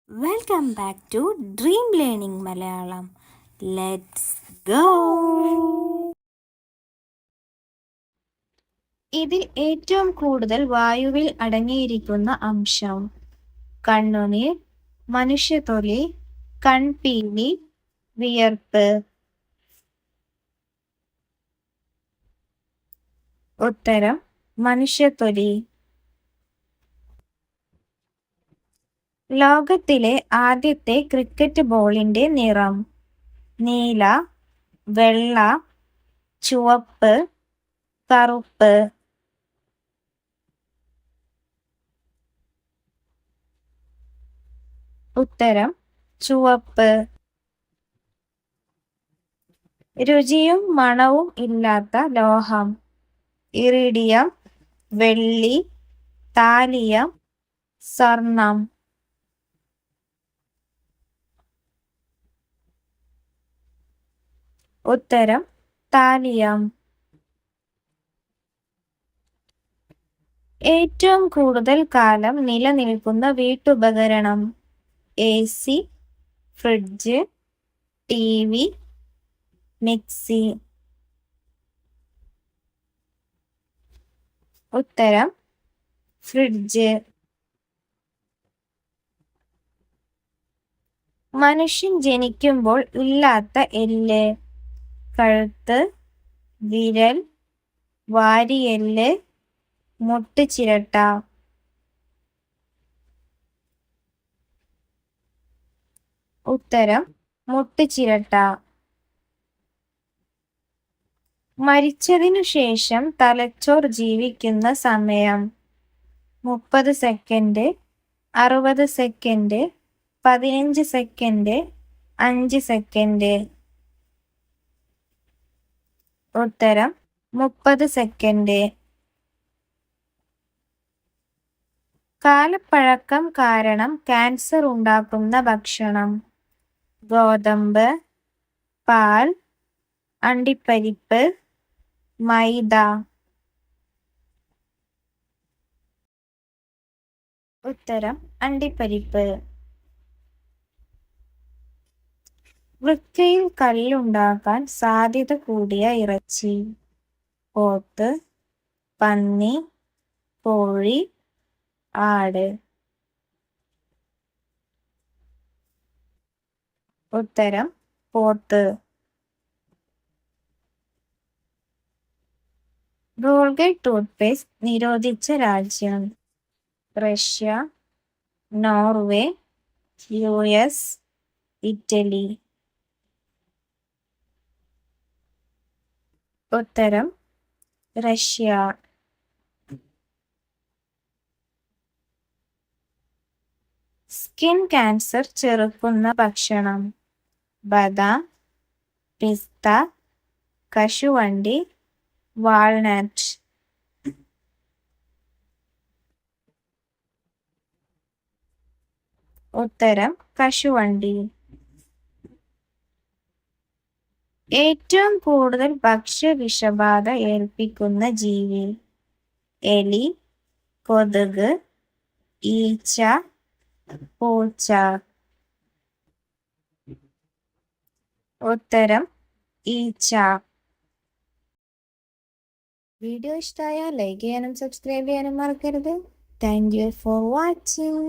Welcome back to dream learning Malayalam. Let's go. ഇതിൽ ഏറ്റവും കൂടുതൽ വായുവിൽ അടങ്ങിയിരിക്കുന്ന അംശം: കണ്ണുനീർ, മനുഷ്യത്തൊലി, കൺപീലി, വിയർപ്പ്. ഉത്തരം മനുഷ്യത്തൊലി. ലോകത്തിലെ ആദ്യത്തെ ക്രിക്കറ്റ് ബോളിന്റെ നിറം: നീല, വെള്ള, ചുവപ്പ്, കറുപ്പ്. ഉത്തരം ചുവപ്പ്. രുചിയും മണവും ഇല്ലാത്ത ലോഹം: ഇറിഡിയം, വെള്ളി, താലിയം, സ്വർണം. ഉത്തരം താലിയം. ഏറ്റവും കൂടുതൽ കാലം നിലനിൽക്കുന്ന വീട്ടുപകരണം: AC, ഫ്രിഡ്ജ്, TV, മിക്സി. ഉത്തരം ഫ്രിഡ്ജ്. മനുഷ്യൻ ജനിക്കുമ്പോൾ ഇല്ലാത്ത എല്ല്: കഴുത്ത്, വിരൽ, വാരിയെല്ല്, മുട്ടുചിരട്ട. ഉത്തരം മുട്ടുചിരട്ട. മരിച്ചതിനു ശേഷം തലച്ചോർ ജീവിക്കുന്ന സമയം: 30 സെക്കൻഡ്, 60 സെക്കൻഡ്, 15 സെക്കൻഡ്, 5 സെക്കൻഡ്. ഉത്തരം 30 സെക്കൻഡ്. കാലപ്പഴക്കം കാരണം ക്യാൻസർ ഉണ്ടാക്കുന്ന ഭക്ഷണം: ഗോതമ്പ്, പാൽ, അണ്ടിപ്പരിപ്പ്, മൈദ. ഉത്തരം അണ്ടിപ്പരിപ്പ്. വൃക്കയിൽ കല്ലുണ്ടാക്കാൻ സാധ്യത കൂടിയ ഇറച്ചി: പോത്ത്, പന്നി, കോഴി, ആട്. ഉത്തരം പോത്ത്. കോൾഗേറ്റ് ടൂത്ത്പേസ്റ്റ് നിരോധിച്ച രാജ്യം: റഷ്യ, നോർവേ, US, ഇറ്റലി. ഉത്തരം റഷ്യ. സ്കിൻ ക്യാൻസർ ചെറുക്കുന്ന ഭക്ഷണം: ബദാം, പിസ്ത, കശുവണ്ടി, വാൾനട്ട്. ഉത്തരം കശുവണ്ടി. ഏറ്റവും കൂടുതൽ ഭക്ഷ്യവിഷബാധ ഏൽപ്പിക്കുന്ന ജീവി: എലി, കൊതുക്, ഈച്ച, പൂച്ച. ഉത്തരം ഈച്ച. വീഡിയോ ഇഷ്ടമായാൽ ലൈക്ക് ചെയ്യാനും സബ്സ്ക്രൈബ് ചെയ്യാനും മറക്കരുത്. Thank you for watching.